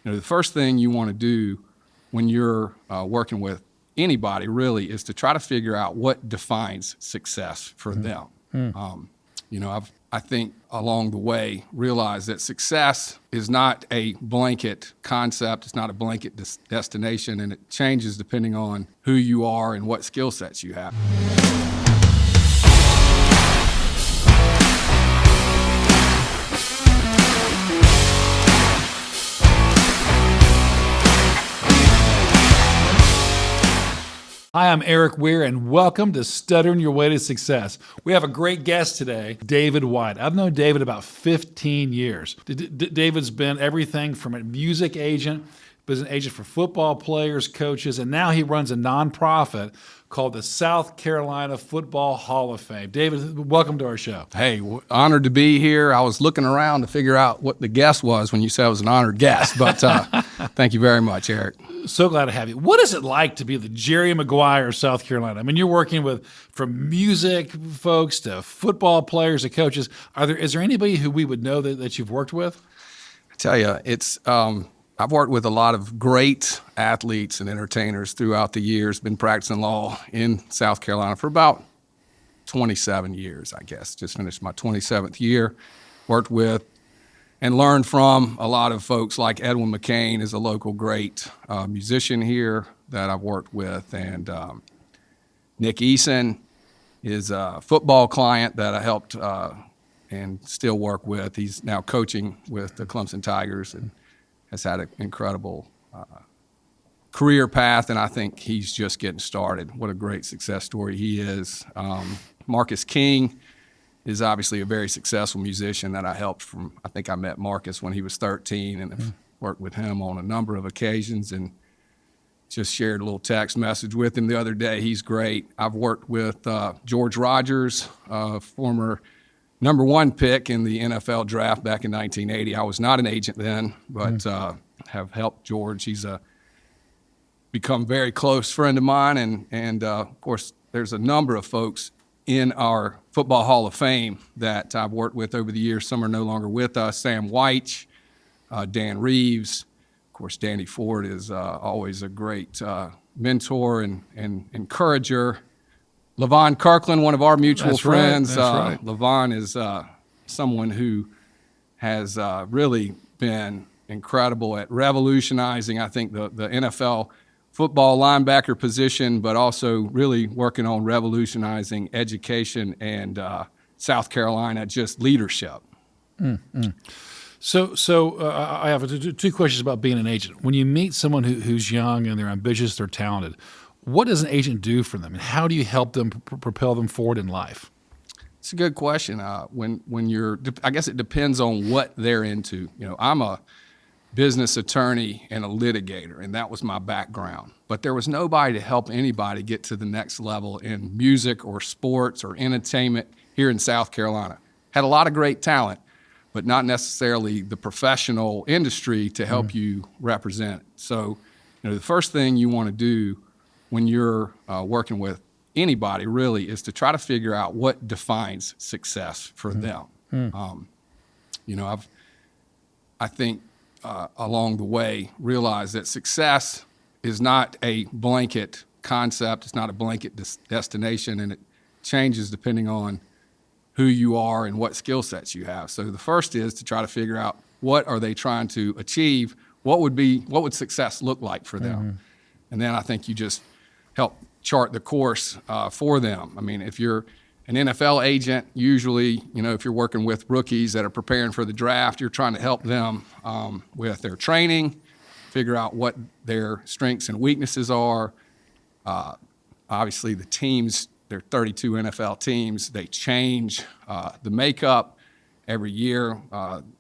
the first thing you want to do when you're working with anybody really is to try to figure out what defines success for them. I think along the way realized that success is not a blanket concept. It's not a blanket destination, and it changes depending on who you are and what skill sets you have. Hi, I'm Erik Weir, and welcome to Stuttering Your Way to Success. We have a great guest today, David Wyatt. I've known David about 15 years. David's been everything from a music agent, was an agent for football players, coaches, and now he runs a nonprofit called the South Carolina Football Hall of Fame. David, welcome to our show. Hey, honored to be here. I was looking around to figure out what the guest was when you said I was an honored guest, but thank you very much, Erik. So glad to have you. What is it like to be the Jerry Maguire of South Carolina? I mean, you're working with from music folks to football players to coaches. Is there anybody who we would know that you've worked with? I tell you, I've worked with a lot of great athletes and entertainers throughout the years, been practicing law in South Carolina for about 27 years, I guess. Just finished my 27th year. Worked with and learned from a lot of folks like Edwin McCain is a local great musician here that I've worked with. And Nick Eason is a football client that I helped and still work with. He's now coaching with the Clemson Tigers and has had an incredible career path, and I think he's just getting started. What a great success story he is. Marcus King is obviously a very successful musician that I helped from. I think I met Marcus when he was 13 and have worked with him on a number of occasions and just shared a little text message with him the other day. He's great. I've worked with George Rogers, former number one pick in the NFL draft back in 1980. I was not an agent then, but have helped George. He's become a very close friend of mine. And of course, there's a number of folks in our Football Hall of Fame that I've worked with over the years. Some are no longer with us. Sam White, Dan Reeves. Of course, Danny Ford is always a great mentor and encourager. LaVon Kirkland, one of our mutual friends. Right. LaVon is someone who has really been incredible at revolutionizing, I think, the NFL football linebacker position, but also really working on revolutionizing education and South Carolina just leadership. So I have two questions about being an agent. When you meet someone who's young and they're ambitious, they're talented, what does an agent do for them, and how do you help them propel them forward in life? It's a good question. I guess it depends on what they're into. I'm a business attorney and a litigator, and that was my background. But there was nobody to help anybody get to the next level in music or sports or entertainment here in South Carolina. Had a lot of great talent, but not necessarily the professional industry to help you represent it. So, the first thing you want to do when you're working with anybody really is to try to figure out what defines success for them. I think along the way realized that success is not a blanket concept. It's not a blanket destination, and it changes depending on who you are and what skill sets you have. So the first is to try to figure out what are they trying to achieve, what would success look like for them. And then I think you just help chart the course for them. I mean, if you're an NFL agent, usually, if you're working with rookies that are preparing for the draft, you're trying to help them with their training, figure out what their strengths and weaknesses are. Obviously, the teams, there are 32 NFL teams, they change the makeup every year.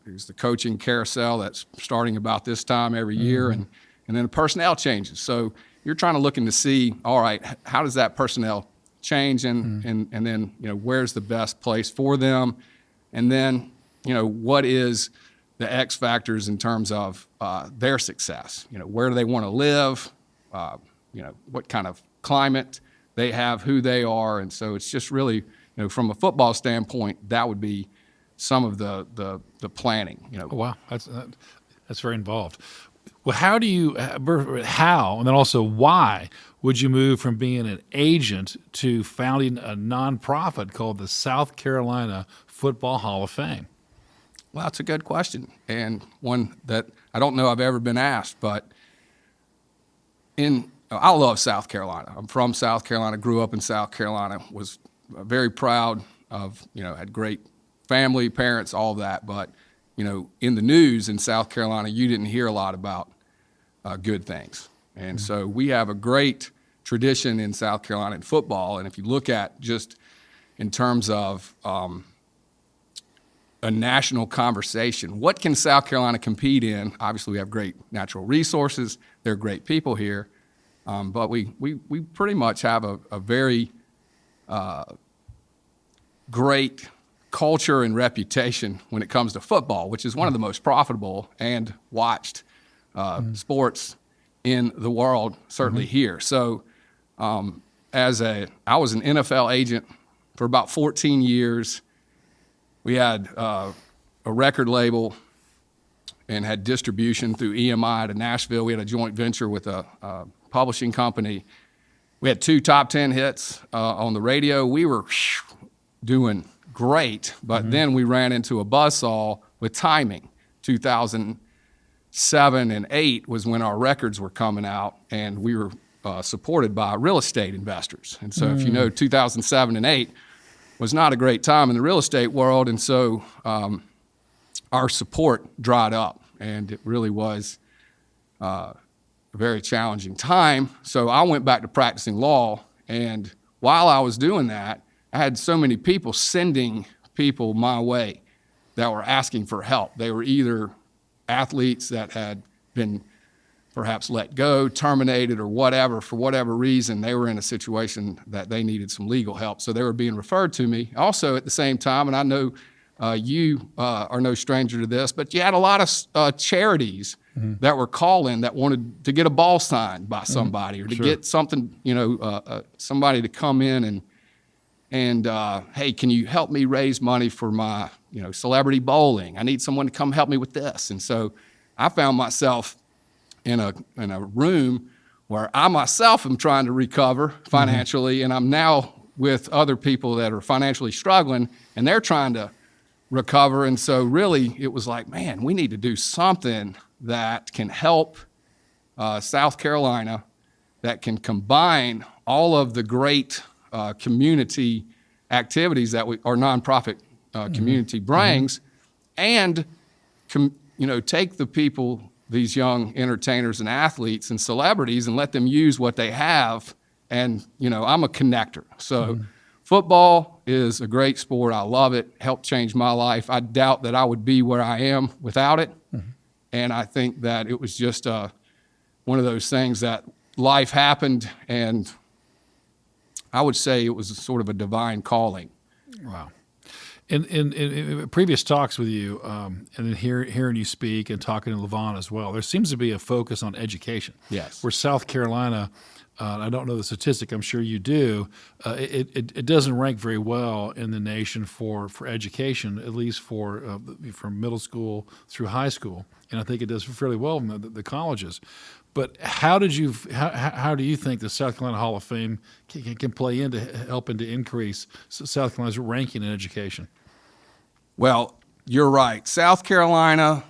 There's the coaching carousel that's starting about this time every year, and then the personnel changes. So you're trying to looking to see, all right, how does that personnel change, and then where's the best place for them, and then what is the X factors in terms of their success. Where do they want to live? What kind of climate they have, who they are, and so it's just really from a football standpoint, that would be some of the planning. Oh, wow, that's very involved. Well, how, and then also why would you move from being an agent to founding a nonprofit called the South Carolina Football Hall of Fame? Well, that's a good question, and one that I don't know I've ever been asked, but I love South Carolina. I'm from South Carolina, grew up in South Carolina, was very proud of, had great family, parents, all of that, but, in the news in South Carolina, you didn't hear a lot about good things. And so we have a great tradition in South Carolina in football. And if you look at just in terms of a national conversation, what can South Carolina compete in? Obviously, we have great natural resources. There are great people here. But we pretty much have a very great culture and reputation when it comes to football, which is one of the most profitable and watched sports in the world, certainly here. So I was an NFL agent for about 14 years. We had a record label and had distribution through EMI to Nashville. We had a joint venture with a publishing company. We had 2 top 10 hits on the radio. We were doing great, but then we ran into a buzzsaw with timing. 2007 and 8 was when our records were coming out, and we were supported by real estate investors. And so if you know, 2007 and 8 was not a great time in the real estate world, and so our support dried up, and it really was a very challenging time. So I went back to practicing law, and while I was doing that, I had so many people sending people my way that were asking for help. They were either athletes that had been perhaps let go, terminated, or whatever. For whatever reason, they were in a situation that they needed some legal help. So they were being referred to me. Also, at the same time, and I know you are no stranger to this, but you had a lot of charities that were calling that wanted to get a ball signed by somebody or to get something, somebody to come in and hey, can you help me raise money for my, celebrity bowling? I need someone to come help me with this. And so I found myself in a room where I myself am trying to recover financially, and I'm now with other people that are financially struggling, and they're trying to recover. And so really it was like, man, we need to do something that can help South Carolina, that can combine all of the great community activities that our nonprofit community brings, and take the people, these young entertainers and athletes and celebrities, and let them use what they have. And I'm a connector. So football is a great sport. I love it. Helped change my life. I doubt that I would be where I am without it. And I think that it was just one of those things that life happened, and I would say it was sort of a divine calling. Wow. In previous talks with you, and then hearing you speak and talking to Levon as well, there seems to be a focus on education. Yes. Where South Carolina, I don't know the statistic, I'm sure you do, it doesn't rank very well in the nation for education, at least from middle school through high school. And I think it does fairly well in the colleges. But how do you think the South Carolina Hall of Fame can play into helping to increase South Carolina's ranking in education? Well, you're right. South Carolina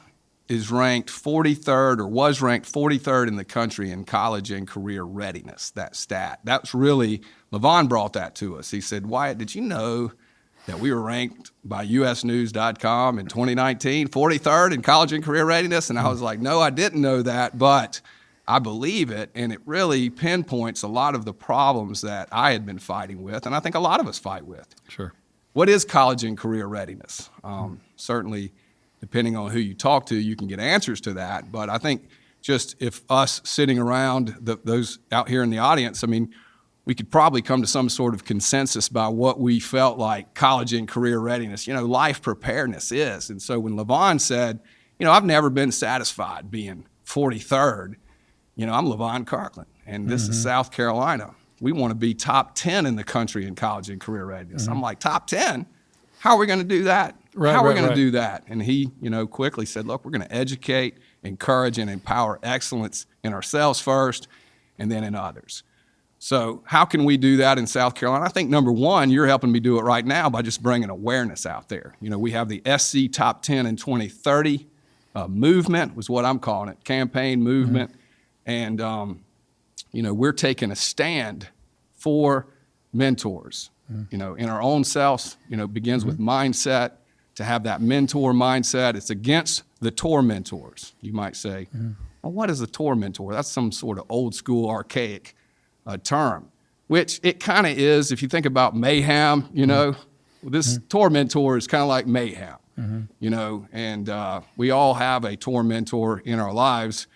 is ranked 43rd, or was ranked 43rd in the country in college and career readiness, that stat. That's really, Levon brought that to us. He said, Wyatt, did you know that we were ranked by usnews.com in 2019, 43rd in college and career readiness? And I was like, no, I didn't know that, but I believe it, and it really pinpoints a lot of the problems that I had been fighting with, and I think a lot of us fight with. Sure. What is college and career readiness? Certainly, depending on who you talk to, you can get answers to that, but I think just if us sitting around, those out here in the audience, I mean, we could probably come to some sort of consensus by what we felt like college and career readiness, life preparedness is. And so when Levon said, I've never been satisfied being 43rd, I'm Levon Kirkland, and this is South Carolina. We want to be top 10 in the country in college and career readiness. I'm like, top 10? How are we going to do that? How are we going to do that? And he, quickly said, look, we're going to educate encourage and empower excellence in ourselves first and then in others. So how can we do that in South Carolina? I think number one, you're helping me do it right now by just bringing awareness out there. You know, we have the SC Top 10 in 2030 movement was what I'm calling it, campaign movement. And, you know, we're taking a stand for mentors, you know, in our own selves. You know, begins with mindset, to have that mentor mindset. It's against the tormentors. You might say, well, what is a tormentor? That's some sort of old school archaic term, which it kind of is. If you think about mayhem, you know, this tormentor is kind of like mayhem, you know, and we all have a tormentor in our lives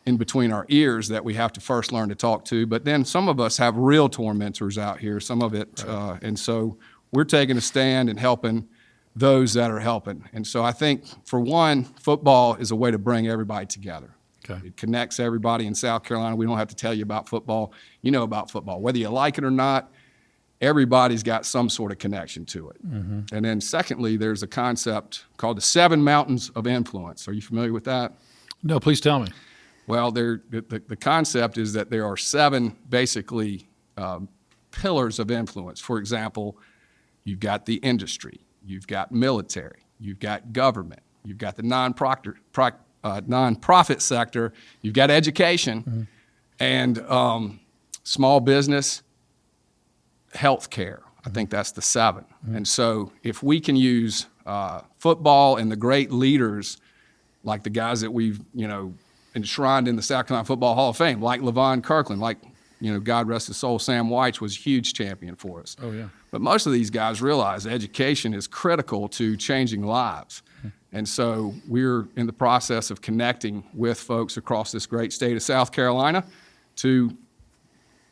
in between our ears that we have to first learn to talk to. But then some of us have real tormentors out here, some of it. And so we're taking a stand and helping those that are helping. And so I think, for one, football is a way to bring everybody together. Okay. It connects everybody in South Carolina. We don't have to tell you about football. You know about football. Whether you like it or not, everybody's got some sort of connection to it. And then secondly, there's a concept called the 7 Mountains of Influence. Are you familiar with that? No, please tell me. Well, the concept is that there are 7 basically pillars of influence. For example, you've got the industry, you've got military, you've got government, you've got the nonprofit sector, you've got education, and small business, healthcare. I think that's the 7. And so if we can use football and the great leaders, like the guys that we've, you know, enshrined in the South Carolina Football Hall of Fame, like Levon Kirkland, like, you know, God rest his soul, Sam Weich was a huge champion for us. Oh, yeah. But most of these guys realize education is critical to changing lives. And so we're in the process of connecting with folks across this great state of South Carolina to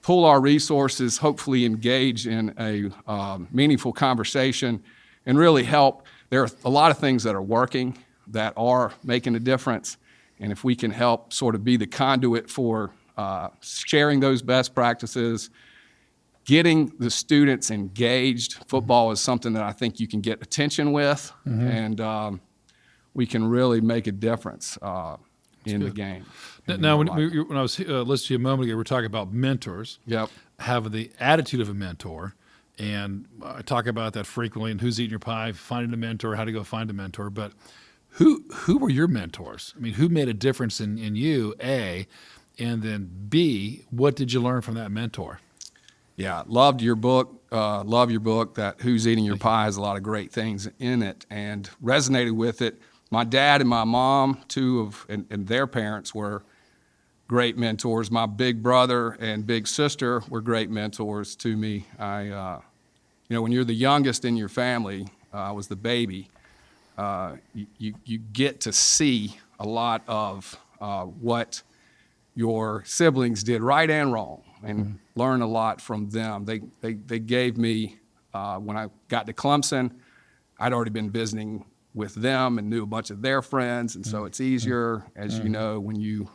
pool our resources, hopefully engage in a meaningful conversation, and really help. There are a lot of things that are working, that are making a difference. And if we can help sort of be the conduit for sharing those best practices, getting the students engaged. Football is something that I think you can get attention with, and we can really make a difference in the game. Now, when I was listening to you a moment ago, we were talking about mentors. Yep. Having the attitude of a mentor, and I talk about that frequently. And who's eating your pie? Finding a mentor, how to go find a mentor. But who were your mentors? I mean, who made a difference in you? A, and then B, what did you learn from that mentor? Yeah, loved your book. Love your book. That Who's Eating Your Pie has a lot of great things in it, and resonated with it. My dad and my mom, and their parents were great mentors. My big brother and big sister were great mentors to me. You know, when you're the youngest in your family, I was the baby. You get to see a lot of what your siblings did right and wrong, and learn a lot from them. They gave me, when I got to Clemson, I'd already been visiting with them and knew a bunch of their friends, and so it's easier, as you know, when you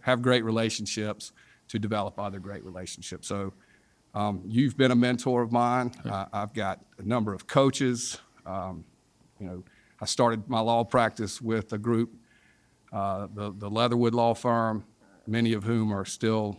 have great relationships, to develop other great relationships. So you've been a mentor of mine. I've got a number of coaches. You know, I started my law practice with a group, the Leatherwood Law Firm, many of whom are still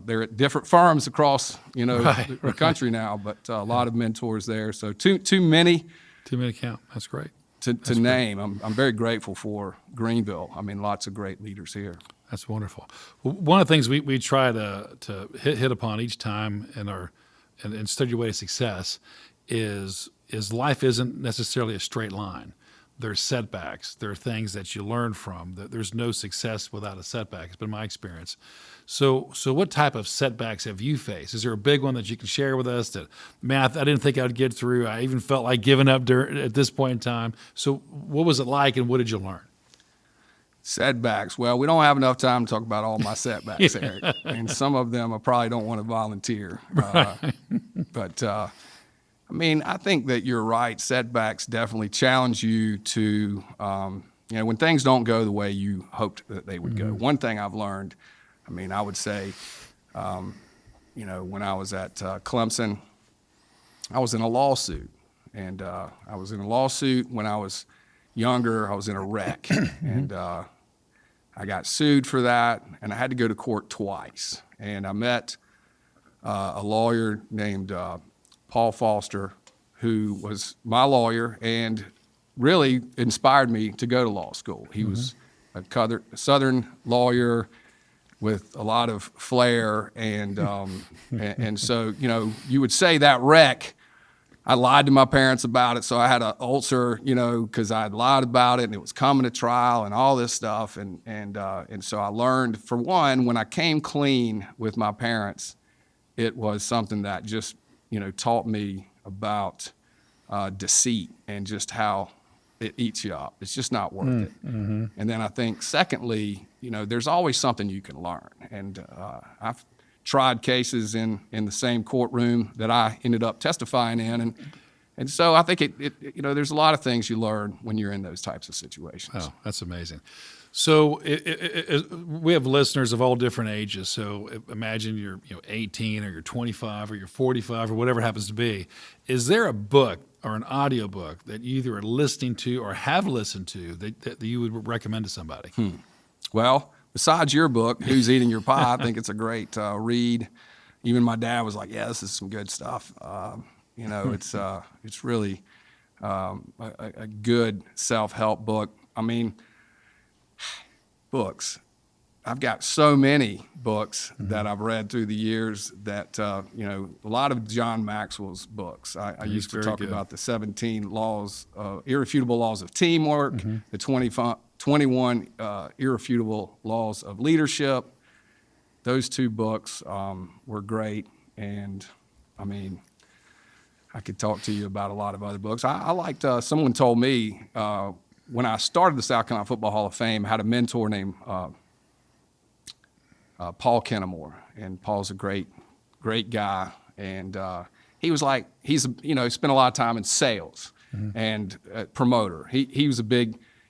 they're at different firms across, you know, the country now, but a lot of mentors there. So too many to count. That's great. To name. I'm very grateful for Greenville. I mean, lots of great leaders here. That's wonderful. Well, one of the things we try to hit upon each time in Study Your Way to Success is life isn't necessarily a straight line. There's setbacks. There are things that you learn from. There's no success without a setback. It's been my experience. So what type of setbacks have you faced? Is there a big one that you can share with us that, man, I didn't think I'd get through. I even felt like giving up at this point in time. So what was it like, and what did you learn? Setbacks. Well, we don't have enough time to talk about all my setbacks, Eric. And some of them I probably don't want to volunteer. But I mean, I think that you're right. Setbacks definitely challenge you to, you know, when things don't go the way you hoped that they would go. One thing I've learned, I mean, I would say, you know, when I was at Clemson, I was in a lawsuit. And I was in a lawsuit when I was younger. I was in a wreck. And I got sued for that, and I had to go to court twice. And I met a lawyer named Paul Foster, who was my lawyer and really inspired me to go to law school. He was a Southern lawyer with a lot of flair, and so, you know, you would say that wreck, I lied to my parents about it, so I had an ulcer, you know, because I had lied about it, and it was coming to trial and all this stuff, and so I learned, for one, when I came clean with my parents, it was something that just, you know, taught me about deceit and just how it eats you up. It's just not worth it. And then I think, secondly, you know, there's always something you can learn. And I've tried cases in the same courtroom that I ended up testifying in. And so I think you know, there's a lot of things you learn when you're in those types of situations. Oh, that's amazing. So we have listeners of all different ages. So imagine you're 18 or you're 25 or you're 45 or whatever it happens to be. Is there a book or an audio book that you either are listening to or have listened to that you would recommend to somebody? Well, besides your book, Who's Eating Your Pie, I think it's a great read. Even my dad was like, yeah, this is some good stuff. You know, it's really a good self-help book. I mean, books. I've got so many books that I've read through the years that, you know, a lot of John Maxwell's books. I used to talk about the 17 laws, irrefutable laws of teamwork, the 21 irrefutable laws of leadership. Those two books were great. And I mean, I could talk to you about a lot of other books. I liked, someone told me when I started the South Carolina Football Hall of Fame, I had a mentor named Paul Kennemore, and Paul's a great guy. And he was like, you know, spent a lot of time in sales and promoter. He was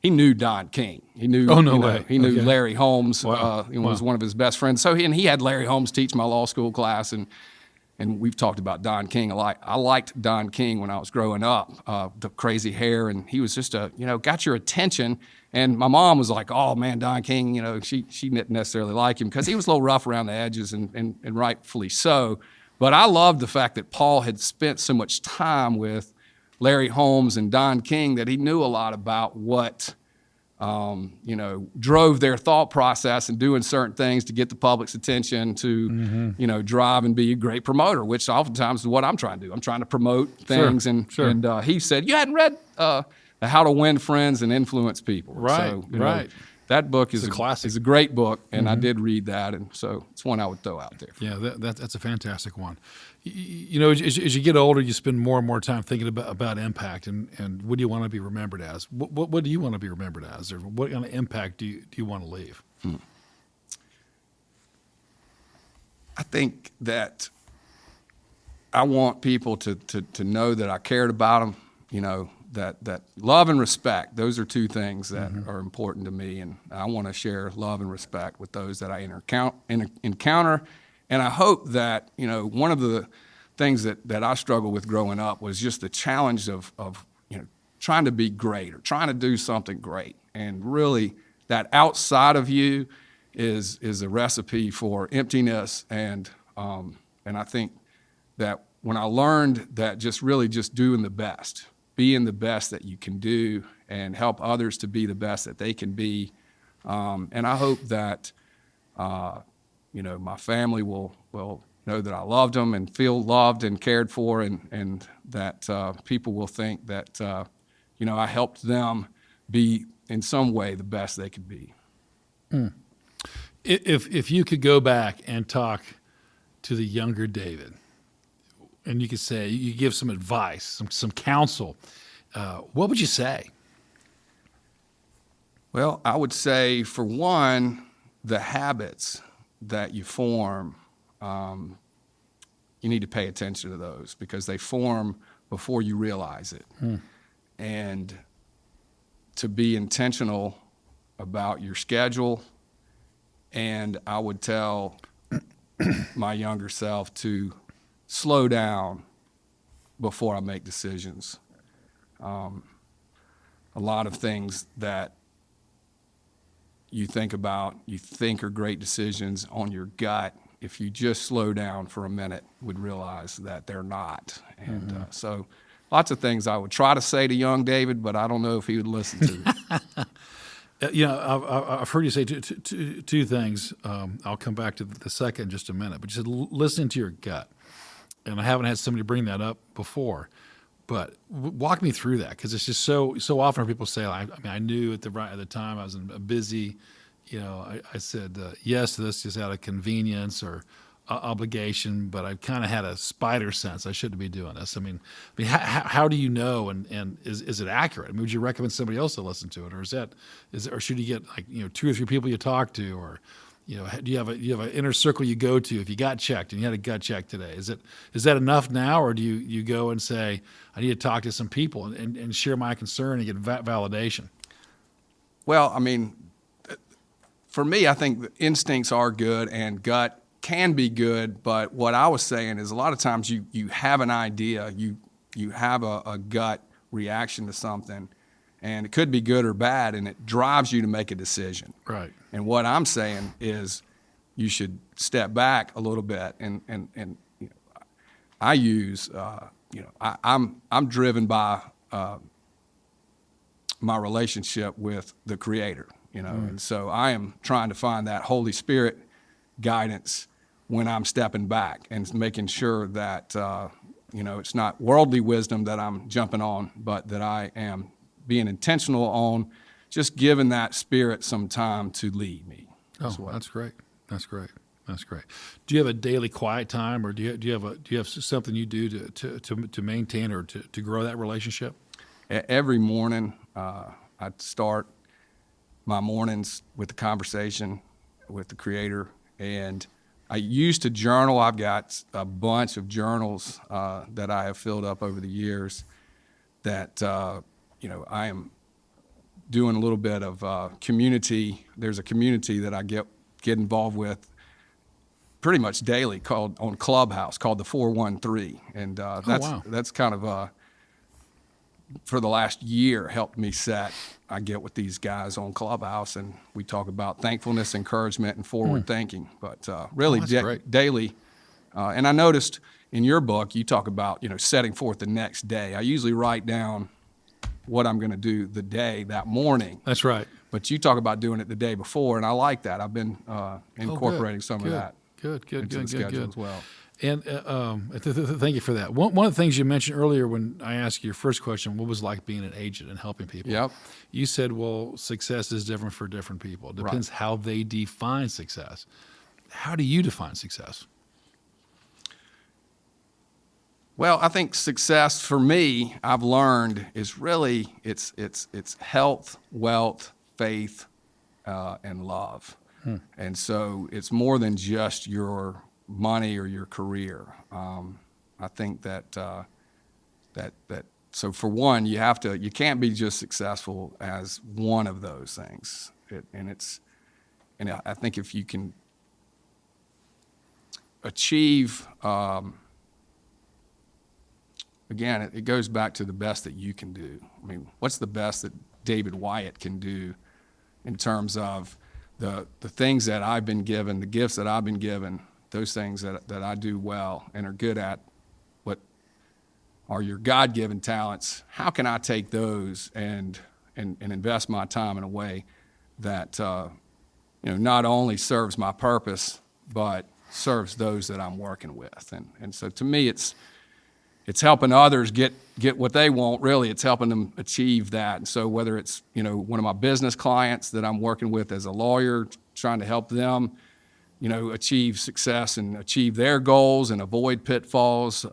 he knew Don King. He knew, he knew Larry Holmes. Was one of his best friends. So he had Larry Holmes teach my law school class, and we've talked about Don King a lot. I liked Don King when I was growing up, the crazy hair, and he was just got your attention. And my mom was like, oh man, Don King, you know, she didn't necessarily like him because he was a little rough around the edges, and rightfully so. But I loved the fact that Paul had spent so much time with Larry Holmes and Don King that he knew a lot about what, you know, drove their thought process and doing certain things to get the public's attention to, you know, drive and be a great promoter, which oftentimes is what I'm trying to do. I'm trying to promote things. And he said, you hadn't read How to Win Friends and Influence People. Right, so, you know, that book is a classic. Is a great book, and I did read that, and so it's one I would throw out there. Yeah, that's a fantastic one. You know, as you get older, you spend more and more time thinking about impact, and what do you want to be remembered as? What do you want to be remembered as, or what kind of impact do you want to leave? I think that I want people to know that I cared about them, you know, that love and respect, those are two things that are important to me, and I want to share love and respect with those that I encounter. And I hope that, you know, one of the things that I struggled with growing up was just the challenge of you know, trying to be great or trying to do something great. And really that outside of you is a recipe for emptiness. And I think that when I learned that just doing the best, being the best that you can do and help others to be the best that they can be. And I hope that, you know, my family will know that I loved them and feel loved and cared for, and that people will think that, you know, I helped them be in some way the best they could be. If you could go back and talk to the younger David, and you could say, you give some advice, some counsel, what would you say? Well, I would say, for one, the habits that you form, you need to pay attention to those because they form before you realize it. And to be intentional about your schedule. And I would tell my younger self to slow down before I make decisions. A lot of things that you think are great decisions on your gut, if you just slow down for a minute, would realize that they're not. And so lots of things I would try to say to young David, but I don't know if he would listen to me. I've heard you say two things. I'll come back to the second in just a minute. But you said listening to your gut, and I haven't had somebody bring that up before. But walk me through that, because it's just so often people say, I knew at the time I was busy. I said yes to this just out of convenience or obligation, but I kind of had a spider sense I shouldn't be doing this. How do you know, and is it accurate? Would you recommend somebody else to listen to it, or should you get 2 or 3 people you talk to, or do you have an inner circle you go to if you got checked and you had a gut check today? Is that enough now, or do you go and say, I need to talk to some people and share my concern and get validation? Well, for me, I think the instincts are good and gut can be good, but what I was saying is a lot of times you have an idea, you have a gut reaction to something, and it could be good or bad, and it drives you to make a decision. Right. And what I'm saying is you should step back a little bit, and I use I'm driven by my relationship with the Creator, and so I am trying to find that Holy Spirit guidance when I'm stepping back and making sure that it's not worldly wisdom that I'm jumping on, but that I am being intentional on just giving that Spirit some time to lead me. That's great. That's great. Do you have a daily quiet time, or do you have something you do to maintain or to grow that relationship? Every morning, I start my mornings with a conversation with the Creator, and I used to journal. I've got a bunch of journals that I have filled up over the years that I am doing a little bit of community. There's a community that I get involved with pretty much daily on Clubhouse called the 413, and that's kind of for the last year helped me set. I get with these guys on Clubhouse, and we talk about thankfulness, encouragement, and forward thinking. But really daily. And I noticed in your book you talk about setting forth the next day. I usually write down what I'm going to do that morning. That's right. But you talk about doing it the day before, and I like that. I've been incorporating some of that into the schedule as well. And thank you for that. One of the things you mentioned earlier when I asked you your first question, what was it like being an agent and helping people? Yep. You said, well, success is different for different people. It depends how they define success. How do you define success? Well, I think success for me, I've learned, is really it's health, wealth, faith, and love. And so it's more than just your money or your career. I think that so for one, you can't be just successful as one of those things. And I think if you can achieve, again, it goes back to the best that you can do. What's the best that David Wyatt can do in terms of the things that I've been given, the gifts that I've been given, those things that I do well and are good at, what are your God-given talents? How can I take those and invest my time in a way that not only serves my purpose, but serves those that I'm working with? And so to me, it's helping others get what they want. Really, it's helping them achieve that. And so whether it's one of my business clients that I'm working with as a lawyer, trying to help them achieve success and achieve their goals and avoid pitfalls,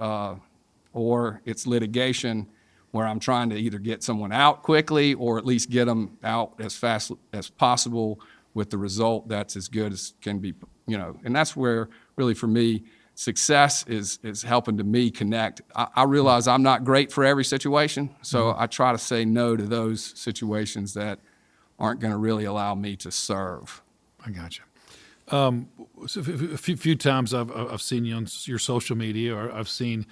or it's litigation where I'm trying to either get someone out quickly or at least get them out as fast as possible with the result that's as good as can be, and that's where really for me, success is helping to me connect. I realize I'm not great for every situation, so I try to say no to those situations that aren't going to really allow me to serve. I got you. So a few times I've seen you on your social media, or I've seen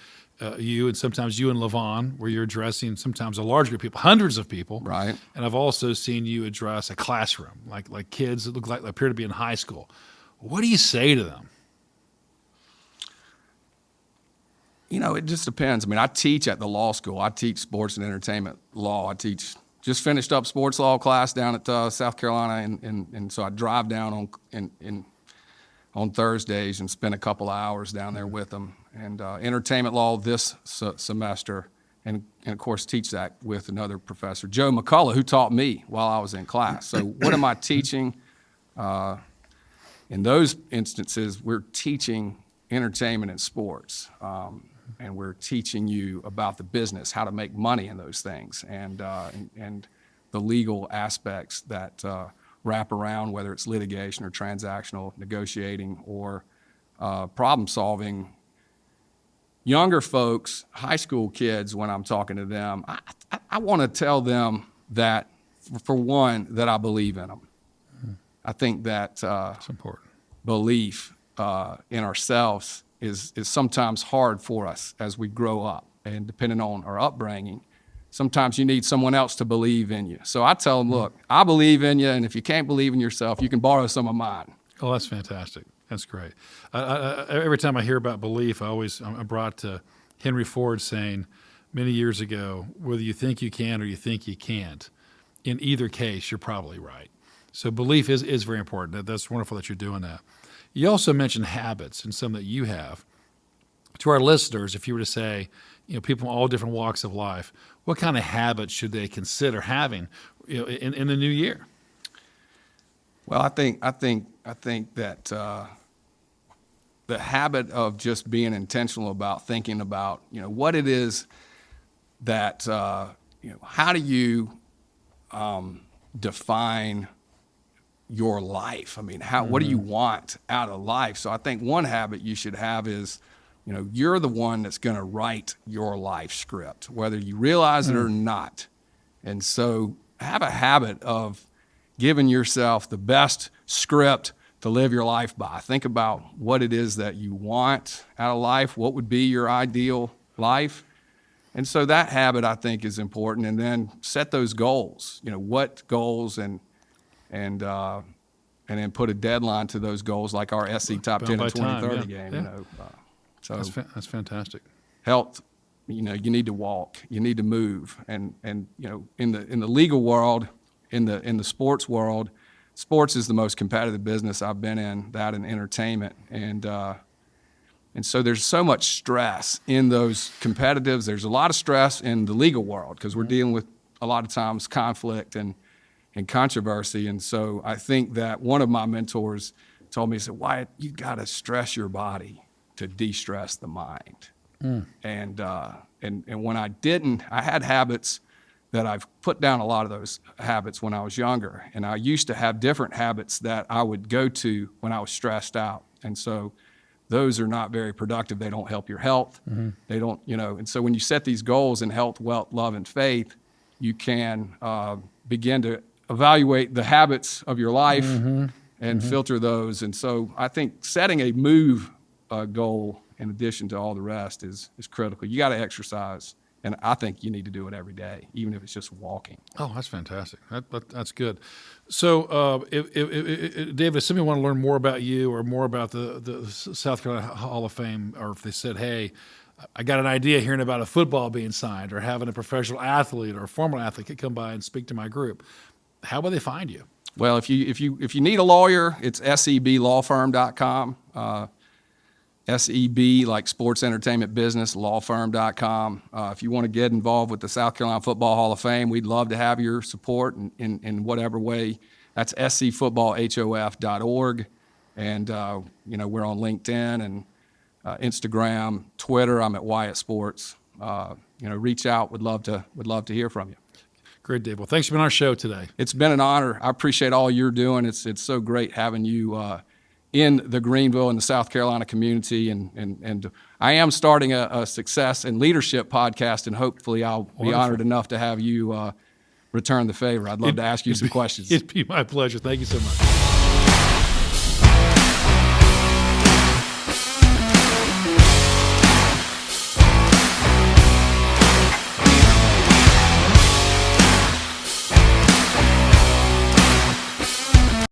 you and sometimes you and Levon, where you're addressing sometimes a large group of people, hundreds of people. Right. And I've also seen you address a classroom, like kids that look like they appear to be in high school. What do you say to them? It just depends. I mean, I teach at the law school. I teach sports and entertainment law. Just finished up sports law class down at South Carolina, and so I drive down on Thursdays and spend a couple of hours down there with them. And entertainment law this semester, and of course teach that with another professor, Joe McCullough, who taught me while I was in class. So what am I teaching? In those instances, we're teaching entertainment and sports. And we're teaching you about the business, how to make money in those things, and the legal aspects that wrap around, whether it's litigation or transactional negotiating or problem solving. Younger folks, high school kids, when I'm talking to them, I want to tell them that, for one, that I believe in them. I think that It's important. belief in ourselves is sometimes hard for us as we grow up, and depending on our upbringing, sometimes you need someone else to believe in you. So I tell them, look, I believe in you, and if you can't believe in yourself, you can borrow some of mine. Oh, that's fantastic. That's great. Every time I hear about belief, I'm brought to Henry Ford saying many years ago, whether you think you can or you think you can't, in either case, you're probably right. So belief is very important. That's wonderful that you're doing that. You also mentioned habits, and some that you have. To our listeners, if you were to say, people from all different walks of life, what kind of habits should they consider having, in the new year? Well, I think that the habit of just being intentional about thinking about, what it is that, how do you define your life? I mean, what do you want out of life? So I think one habit you should have is, you're the one that's going to write your life script, whether you realize it or not. And so have a habit of giving yourself the best script to live your life by. Think about what it is that you want out of life. What would be your ideal life? And so that habit, I think, is important. And then set those goals. What goals, and then put a deadline to those goals, like our SC Top 10 and 2030 game. Yeah. So that's fantastic. Health. You need to walk. You need to move. And in the legal world, in the sports world, sports is the most competitive business I've been in. That and entertainment, and so there's so much stress in those competitives. There's a lot of stress in the legal world because we're dealing with a lot of times conflict and controversy. And so I think that one of my mentors told me, he said, Wyatt, you got to stress your body to de-stress the mind. And when I didn't, I had habits that I've put down a lot of those habits when I was younger. And I used to have different habits that I would go to when I was stressed out. And so those are not very productive. They don't help your health. They don't, and so when you set these goals in health, wealth, love, and faith, you can begin to evaluate the habits of your life and filter those. And so I think setting a move goal in addition to all the rest is critical. You got to exercise, and I think you need to do it every day, even if it's just walking. Oh, that's fantastic. That's good. So, if David, if somebody want to learn more about you or more about the South Carolina Hall of Fame, or if they said, hey, I got an idea hearing about a football being signed or having a professional athlete or a former athlete could come by and speak to my group, how will they find you? Well, if you need a lawyer, it's seblawfirm.com. SEB, like sports entertainment business, lawfirm.com. If you want to get involved with the South Carolina Football Hall of Fame, we'd love to have your support in whatever way. That's scfootballhof.org. And, we're on LinkedIn and Instagram, Twitter. I'm at Wyatt Sports. Reach out. Would love to hear from you. Great, Dave. Well, thanks for being on our show today. It's been an honor. I appreciate all you're doing. It's so great having you in the Greenville and the South Carolina community, and I am starting a success and leadership podcast, and hopefully I'll be honored enough to have you return the favor. I'd love to ask you some questions. It'd be my pleasure. Thank you so much.